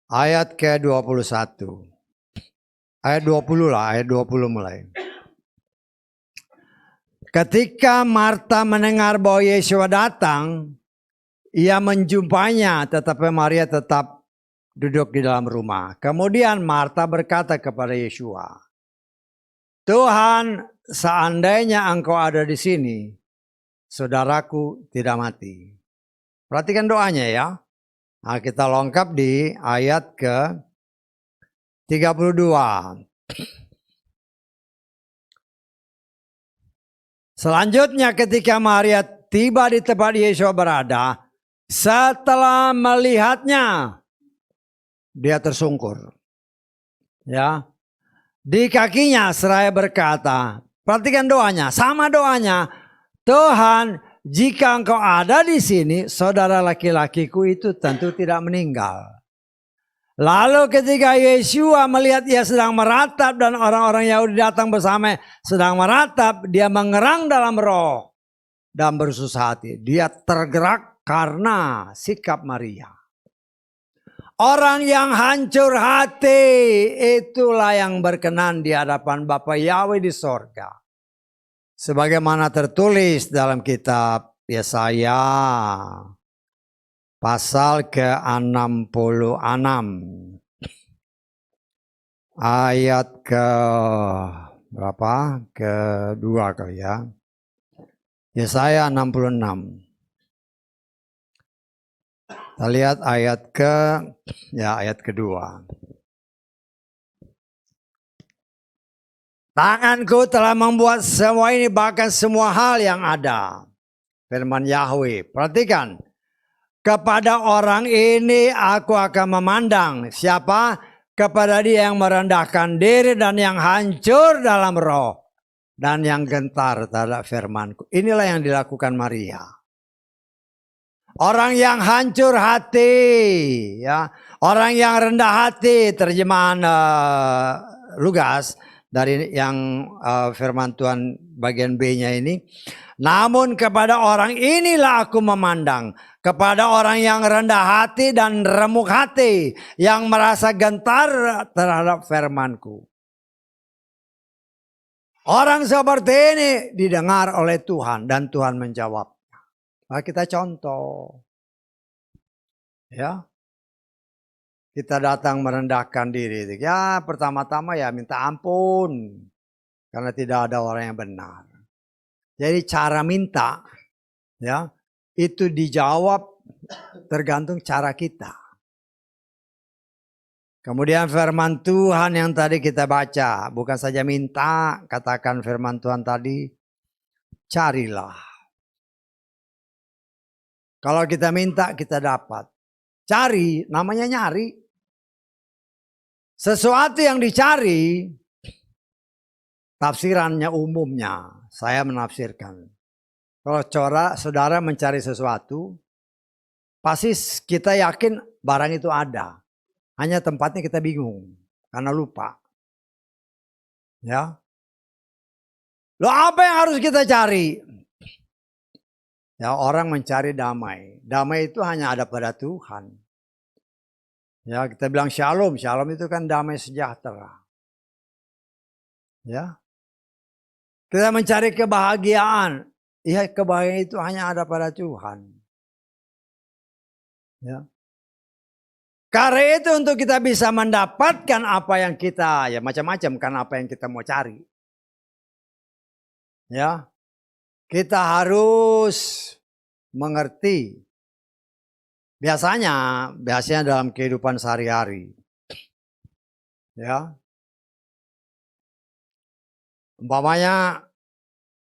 Ayat ke-21. Ayat 20 lah, ayat 20 mulai. Ketika Marta mendengar bahwa Yesua datang, ia menjumpainya, tetapi Maria tetap duduk di dalam rumah. Kemudian Marta berkata kepada Yesua, Tuhan, seandainya engkau ada di sini, saudaraku tidak mati. Perhatikan doanya ya. Nah, kita lengkap di ayat ke-32. Selanjutnya ketika Maria tiba di tempat Yesua berada, setelah melihatnya, dia tersungkur. Ya. Di kakinya seraya berkata, perhatikan doanya, sama doanya, Tuhan, jika engkau ada di sini, saudara laki-lakiku itu tentu tidak meninggal. Lalu ketika Yesua melihat ia sedang meratap dan orang-orang Yahudi datang bersama sedang meratap, dia mengerang dalam roh dan bersusah hati. Dia tergerak karena sikap Maria. Orang yang hancur hati itulah yang berkenan di hadapan Bapa Yahweh di sorga. Sebagaimana tertulis dalam kitab Yesaya pasal ke-66 ayat ke berapa? Kedua kali ya. Yesaya 66. Kita lihat ayat kedua. Tanganku telah membuat semua ini, bahkan semua hal yang ada. Firman Yahweh. Perhatikan. Kepada orang ini aku akan memandang. Siapa? Kepada dia yang merendahkan diri dan yang hancur dalam roh. Dan yang gentar terhadap firmanku. Inilah yang dilakukan Maria. Orang yang hancur hati, ya, orang yang rendah hati, terjemahan Lugas dari yang firman Tuhan bagian B-nya ini. Namun kepada orang inilah aku memandang, kepada orang yang rendah hati dan remuk hati, yang merasa gentar terhadap firmanku. Orang seperti ini didengar oleh Tuhan dan Tuhan menjawab. Nah, kita contoh, ya, kita datang merendahkan diri, ya pertama-tama ya minta ampun, karena tidak ada orang yang benar. Jadi cara minta, ya, itu dijawab tergantung cara kita. Kemudian firman Tuhan yang tadi kita baca, bukan saja minta, katakan firman Tuhan tadi, carilah. Kalau kita minta, kita dapat. Cari, namanya nyari. Sesuatu yang dicari, tafsirannya umumnya, saya menafsirkan. Kalau saudara mencari sesuatu, pasti kita yakin barang itu ada. Hanya tempatnya kita bingung, karena lupa. Ya. Loh, apa yang harus kita cari? Ya, orang mencari damai. Damai itu hanya ada pada Tuhan. Ya, kita bilang shalom. Shalom itu kan damai sejahtera. Ya. Kita mencari kebahagiaan. Ya, kebahagiaan itu hanya ada pada Tuhan. Ya. Karena itu untuk kita bisa mendapatkan apa yang kita, ya macam-macam kan apa yang kita mau cari. Ya. kita harus mengerti. Biasanya dalam kehidupan sehari-hari, ya, umpamanya,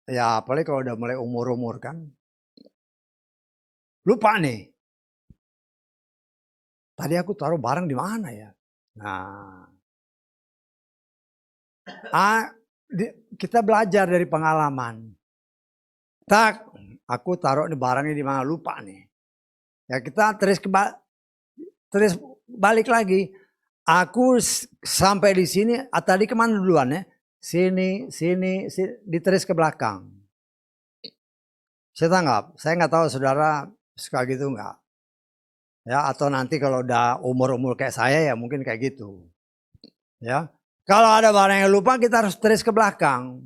ya apalagi kalau udah mulai umur-umur kan, lupa nih. Tadi aku taruh barang di mana ya? Nah, kita belajar dari pengalaman. Tak, aku taruh di barangnya di mana, lupa nih. Ya kita terus balik lagi. Aku sampai di sini, tadi kemana duluan ya? Sini, diteris ke belakang. Saya nggak tahu saudara suka gitu nggak? Ya, atau nanti kalau udah umur kayak saya ya mungkin kayak gitu. Ya, kalau ada barang yang lupa kita harus teris ke belakang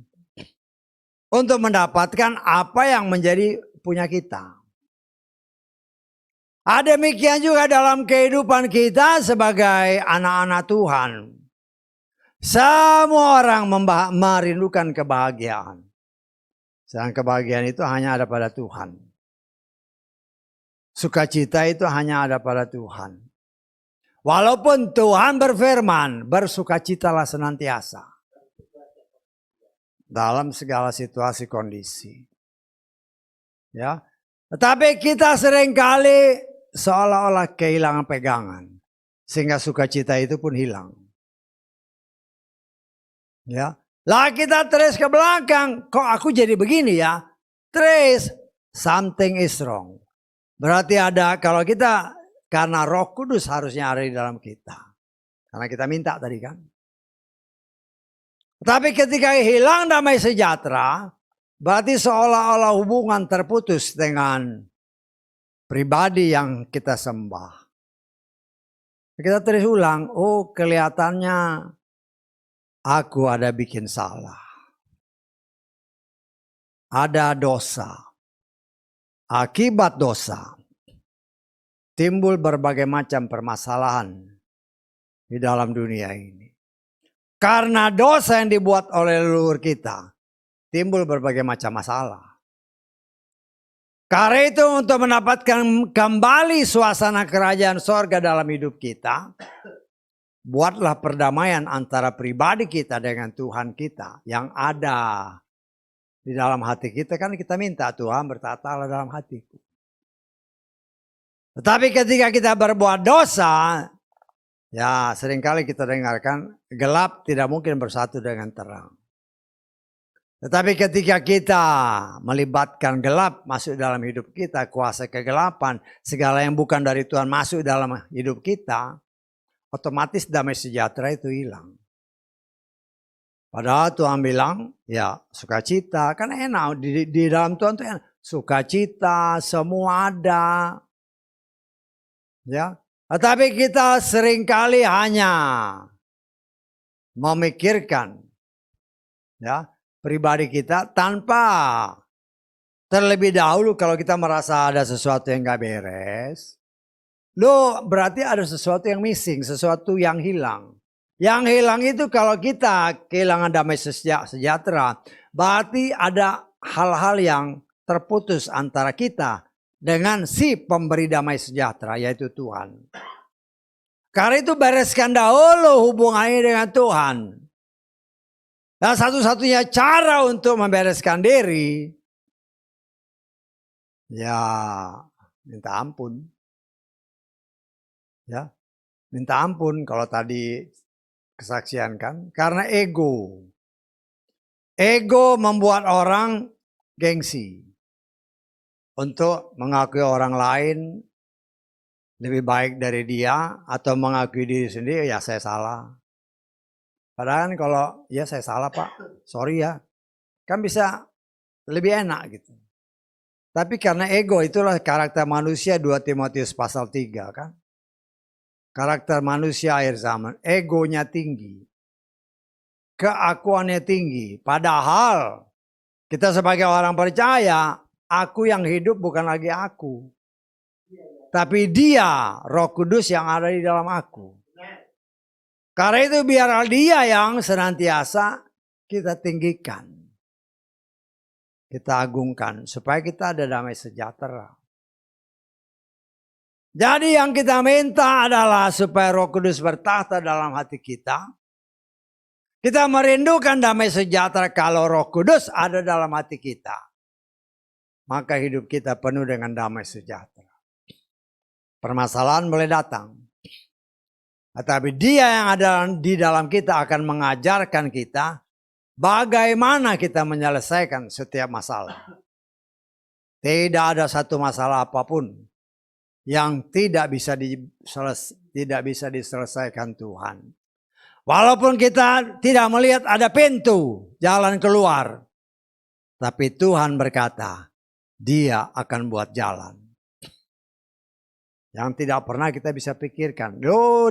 untuk mendapatkan apa yang menjadi punya kita. Demikian juga dalam kehidupan kita sebagai anak-anak Tuhan. Semua orang merindukan kebahagiaan. Sedangkan kebahagiaan itu hanya ada pada Tuhan. Sukacita itu hanya ada pada Tuhan. Walaupun Tuhan berfirman, bersukacitalah senantiasa. Dalam segala situasi kondisi. Ya. Tetapi kita seringkali seolah-olah kehilangan pegangan. Sehingga sukacita itu pun hilang. Ya. Lah kita terus ke belakang. Kok aku jadi begini ya? Terus, something is wrong. Berarti ada, kalau kita, karena Roh Kudus harusnya ada di dalam kita. Karena kita minta tadi kan. Tapi ketika hilang damai sejahtera, berarti seolah-olah hubungan terputus dengan pribadi yang kita sembah. Kita terus ulang, oh kelihatannya aku ada bikin salah. Ada dosa. Akibat dosa, timbul berbagai macam permasalahan di dalam dunia ini. Karena dosa yang dibuat oleh leluhur kita, timbul berbagai macam masalah. Karena itu untuk mendapatkan kembali suasana kerajaan sorga dalam hidup kita, buatlah perdamaian antara pribadi kita dengan Tuhan kita yang ada di dalam hati kita. Kan kita minta Tuhan bertatalah dalam hatiku. Tetapi ketika kita berbuat dosa, ya seringkali kita dengarkan gelap tidak mungkin bersatu dengan terang. Tetapi ketika kita melibatkan gelap masuk dalam hidup kita, kuasa kegelapan, segala yang bukan dari Tuhan masuk dalam hidup kita, otomatis damai sejahtera itu hilang. Padahal Tuhan bilang, ya sukacita, kan enak di dalam Tuhan itu enak. Sukacita, semua ada. Ya, tetapi kita seringkali hanya memikirkan ya pribadi kita tanpa terlebih dahulu kalau kita merasa ada sesuatu yang gak beres, berarti ada sesuatu yang missing, sesuatu yang hilang. Yang hilang itu kalau kita kehilangan damai sejahtera, berarti ada hal-hal yang terputus antara kita dengan si pemberi damai sejahtera, yaitu Tuhan. Karena itu bereskan dahulu hubungannya dengan Tuhan. Dan satu-satunya cara untuk membereskan diri, ya minta ampun. Ya, minta ampun kalau tadi kesaksian kan. Karena ego. Ego membuat orang gengsi. Untuk mengakui orang lain lebih baik dari dia atau mengakui diri sendiri, ya saya salah. Padahal kalau ya saya salah Pak, sorry ya. Kan bisa lebih enak gitu. Tapi karena ego itulah karakter manusia 2 Timotius pasal 3 kan. Karakter manusia akhir zaman, egonya tinggi. Keakuannya tinggi. Padahal kita sebagai orang percaya, aku yang hidup bukan lagi aku. Tapi dia, Roh Kudus yang ada di dalam aku. Karena itu biar dia yang senantiasa kita tinggikan. kita agungkan supaya kita ada damai sejahtera. Jadi yang kita minta adalah supaya Roh Kudus bertahta dalam hati kita. Kita merindukan damai sejahtera kalau Roh Kudus ada dalam hati kita. Maka hidup kita penuh dengan damai sejahtera. Permasalahan boleh datang. Tetapi Dia yang ada di dalam kita akan mengajarkan kita bagaimana kita menyelesaikan setiap masalah. Tidak ada satu masalah apapun yang tidak bisa diselesaikan Tuhan. Walaupun kita tidak melihat ada pintu jalan keluar, tapi Tuhan berkata, Dia akan buat jalan. Yang tidak pernah kita bisa pikirkan.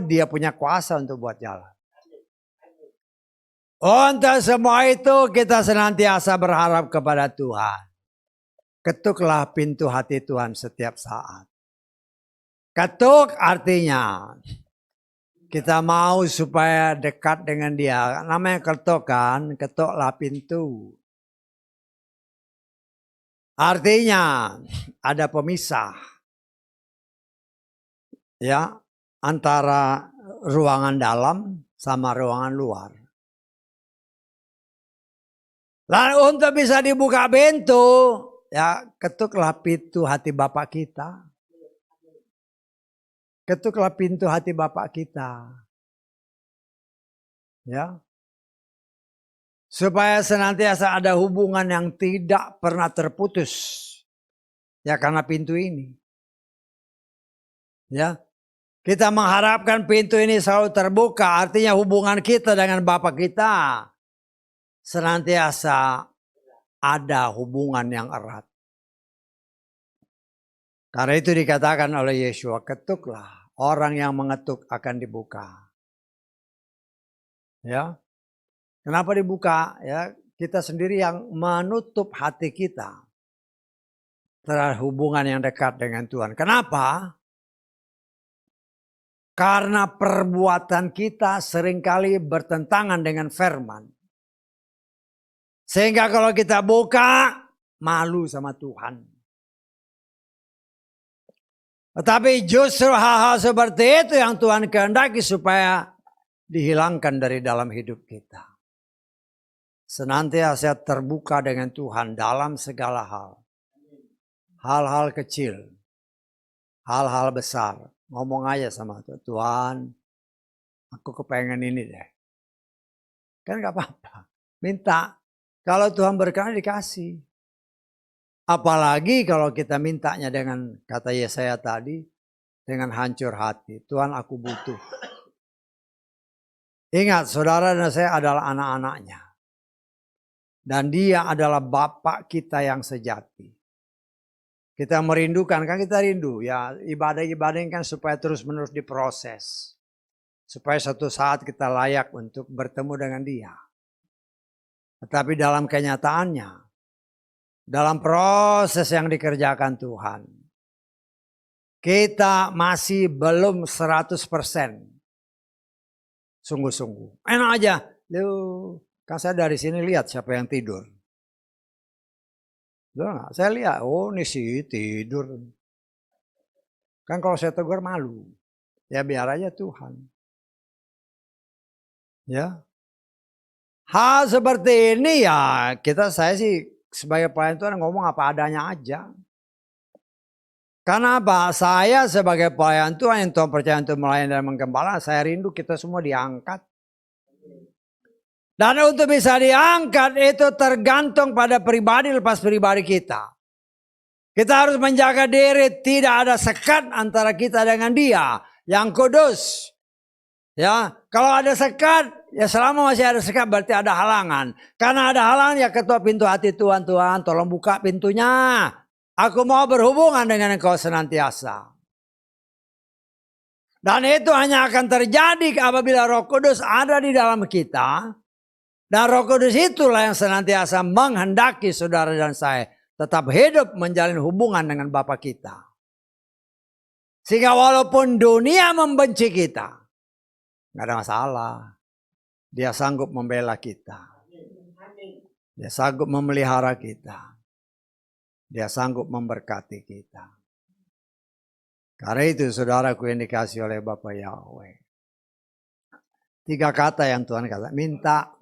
Dia punya kuasa untuk buat jalan. Untuk semua itu kita senantiasa berharap kepada Tuhan. Ketuklah pintu hati Tuhan setiap saat. Ketuk artinya kita mau supaya dekat dengan Dia. Namanya ketuk kan, ketuklah pintu. Artinya ada pemisah ya antara ruangan dalam sama ruangan luar. Lalu untuk bisa dibuka pintu, ya ketuklah pintu hati Bapak kita. Ketuklah pintu hati Bapak kita. Ya. Supaya senantiasa ada hubungan yang tidak pernah terputus. Ya karena pintu ini. Ya. Kita mengharapkan pintu ini selalu terbuka. Artinya hubungan kita dengan Bapa kita senantiasa ada hubungan yang erat. Karena itu dikatakan oleh Yesua, ketuklah, orang yang mengetuk akan dibuka. Ya. Kenapa dibuka? Ya, kita sendiri yang menutup hati kita terhadap hubungan yang dekat dengan Tuhan. Kenapa? Karena perbuatan kita seringkali bertentangan dengan firman. Sehingga kalau kita buka, malu sama Tuhan. Tetapi justru hal-hal seperti itu yang Tuhan kehendaki supaya dihilangkan dari dalam hidup kita. Senantiasa terbuka dengan Tuhan dalam segala hal. Hal-hal kecil, hal-hal besar. Ngomong aja sama Tuhan, aku kepengen ini deh. Kan gak apa-apa, minta. Kalau Tuhan berkenan dikasih. Apalagi kalau kita mintanya dengan kata Yesaya tadi, dengan hancur hati. Tuhan aku butuh. Ingat saudara dan saya adalah anak-anaknya. Dan Dia adalah Bapa kita yang sejati. Kita merindukan, kan kita rindu. Ya ibadah-ibadah ini kan supaya terus menerus diproses. Supaya suatu saat kita layak untuk bertemu dengan Dia. Tetapi dalam kenyataannya, dalam proses yang dikerjakan Tuhan, kita masih belum 100% sungguh-sungguh. Enak aja. Kan saya dari sini lihat siapa yang tidur. Saya lihat, oh ini sih tidur. Kan kalau saya tegur malu. Ya biar aja Tuhan. Ya. Hal seperti ini ya saya sih sebagai pelayan Tuhan ngomong apa adanya aja. Karena apa? Saya sebagai pelayan Tuhan yang Tuhan percaya untuk melayani dan menggembala, saya rindu kita semua diangkat. Dan untuk bisa diangkat itu tergantung pada pribadi lepas pribadi kita. Kita harus menjaga diri, tidak ada sekat antara kita dengan Dia yang kudus. Ya, kalau ada sekat, ya selama masih ada sekat berarti ada halangan. Karena ada halangan ya ketuk pintu hati Tuhan, Tuhan tolong buka pintunya. Aku mau berhubungan dengan Engkau senantiasa. Dan itu hanya akan terjadi apabila Roh Kudus ada di dalam kita. Dan Roh Kudus itulah yang senantiasa menghendaki saudara dan saya tetap hidup menjalin hubungan dengan Bapa kita. Sehingga walaupun dunia membenci kita, nggak ada masalah. Dia sanggup membela kita. Dia sanggup memelihara kita. Dia sanggup memberkati kita. Karena itu saudaraku yang dikasih oleh Bapa Yahweh. 3 kata yang Tuhan kata, minta,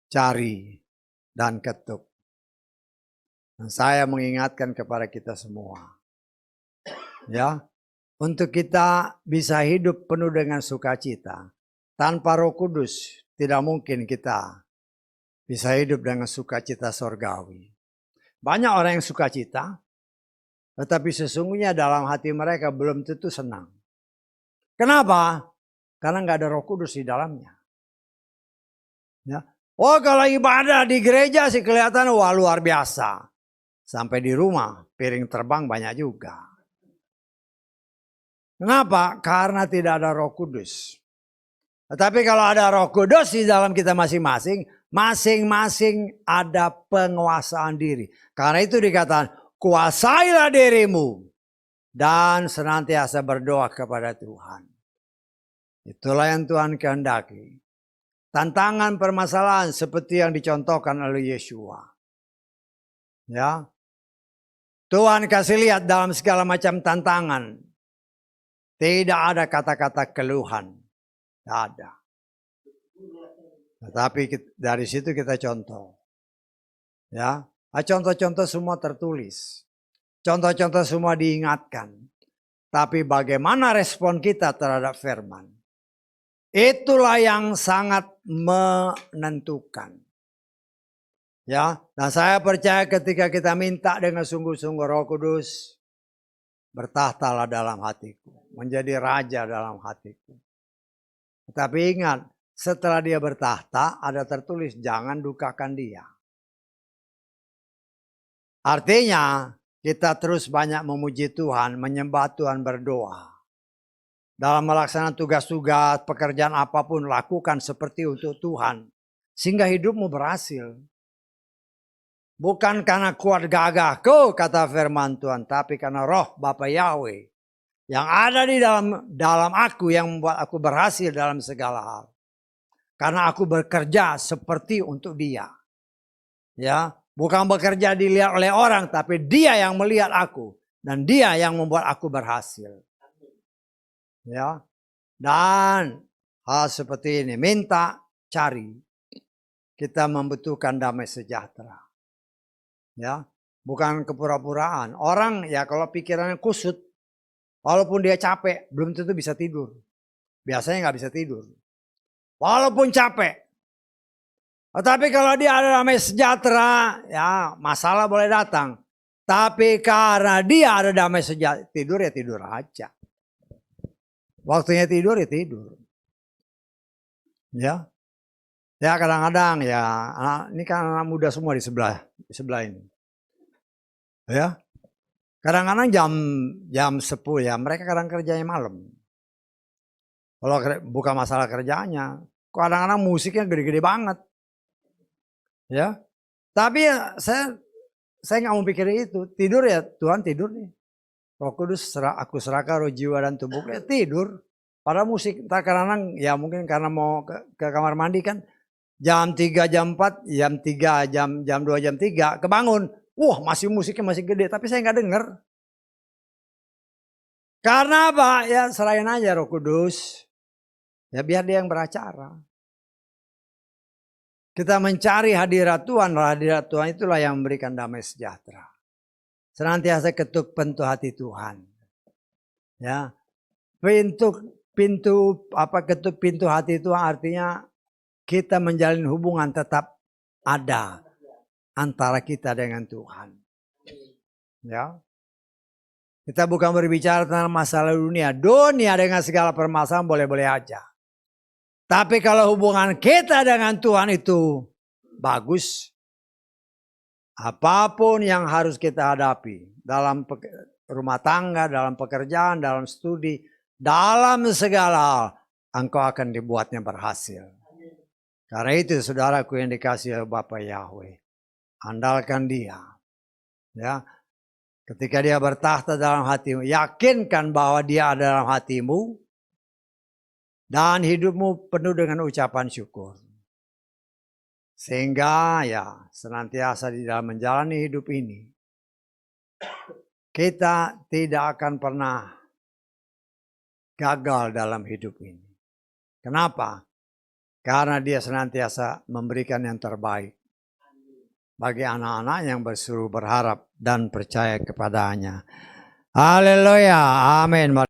cari, dan ketuk. Dan saya mengingatkan kepada kita semua. Ya, untuk kita bisa hidup penuh dengan sukacita. Tanpa Roh Kudus tidak mungkin kita bisa hidup dengan sukacita sorgawi. Banyak orang yang sukacita, tetapi sesungguhnya dalam hati mereka belum tentu senang. Kenapa? Karena nggak ada Roh Kudus di dalamnya. Ya. Oh, kalau ibadah di gereja sih kelihatan wah luar biasa. Sampai di rumah piring terbang banyak juga. Kenapa? Karena tidak ada Roh Kudus. Tetapi kalau ada Roh Kudus di dalam kita masing-masing, masing-masing ada penguasaan diri. Karena itu dikatakan, kuasailah dirimu dan senantiasa berdoa kepada Tuhan. Itulah yang Tuhan kehendaki. Tantangan permasalahan seperti yang dicontohkan oleh Yeshua. Ya. Tuhan kasih lihat dalam segala macam tantangan. Tidak ada kata-kata keluhan. Tidak ada. Tetapi dari situ kita contoh. Ya, contoh-contoh semua tertulis. Contoh-contoh semua diingatkan. Tapi bagaimana respon kita terhadap firman? Itulah yang sangat menentukan. Ya, dan saya percaya ketika kita minta dengan sungguh-sungguh Roh Kudus, bertahtalah dalam hatiku, menjadi raja dalam hatiku. Tetapi ingat, setelah dia bertahta, ada tertulis jangan dukakan dia. Artinya, kita terus banyak memuji Tuhan, menyembah Tuhan, berdoa. Dalam melaksanakan tugas-tugas, pekerjaan apapun, lakukan seperti untuk Tuhan. Sehingga hidupmu berhasil. Bukan karena kuat gagahku, kata firman Tuhan, tapi karena roh Bapa Yahweh yang ada di dalam aku yang membuat aku berhasil dalam segala hal. Karena aku bekerja seperti untuk Dia. Ya, bukan bekerja dilihat oleh orang, tapi Dia yang melihat aku dan Dia yang membuat aku berhasil. Ya. Dan hal seperti ini, minta, cari. Kita membutuhkan damai sejahtera. Ya, bukan kepura-puraan. Orang ya kalau pikirannya kusut, walaupun dia capek, belum tentu bisa tidur. Biasanya nggak bisa tidur. Walaupun capek. Tetapi kalau dia ada damai sejahtera, ya masalah boleh datang. Tapi karena dia ada damai sejahtera, tidur ya tidur aja. Waktunya tidur ya tidur. Ya. Ya kadang-kadang ya, ini kan anak muda semua di sebelah ini. Ya. Kadang-kadang jam 10 ya, mereka kadang kerjanya malam. Kalau bukan masalah kerjanya, kadang-kadang musiknya gede-gede banget. Ya. Tapi ya, saya nggak mau pikir itu. Tidur ya Tuhan tidur nih. Roh Kudus aku serahkan roh jiwa dan tubuhku ya tidur. Pada musik kadang-kadang ya mungkin karena mau ke kamar mandi kan. Jam 3, jam 4, jam 3, jam 2, jam 3 kebangun. Wah masih musiknya masih gede tapi saya nggak denger. Karena apa? Ya serahin aja Roh Kudus. Ya biar dia yang beracara. Kita mencari hadirat Tuhan. Hadirat Tuhan itulah yang memberikan damai sejahtera. Senantiasa ketuk pintu hati Tuhan. Ya. Ketuk pintu hati Tuhan artinya kita menjalin hubungan tetap ada antara kita dengan Tuhan. Ya. Kita bukan berbicara tentang masalah dunia. Dunia dengan segala permasalahan boleh-boleh aja. Tapi kalau hubungan kita dengan Tuhan itu bagus. Apapun yang harus kita hadapi. Dalam rumah tangga, dalam pekerjaan, dalam studi. Dalam segala hal. Engkau akan dibuatnya berhasil. Karena itu saudaraku yang dikasih oleh Bapa Yahweh. Andalkan dia. Ya. Ketika dia bertahta dalam hatimu. Yakinkan bahwa dia ada dalam hatimu. Dan hidupmu penuh dengan ucapan syukur. Sehingga ya senantiasa di dalam menjalani hidup ini. kita tidak akan pernah gagal dalam hidup ini. Kenapa? Karena Dia senantiasa memberikan yang terbaik bagi anak-anak yang bersuruh berharap dan percaya kepadanya. Haleluya, amin.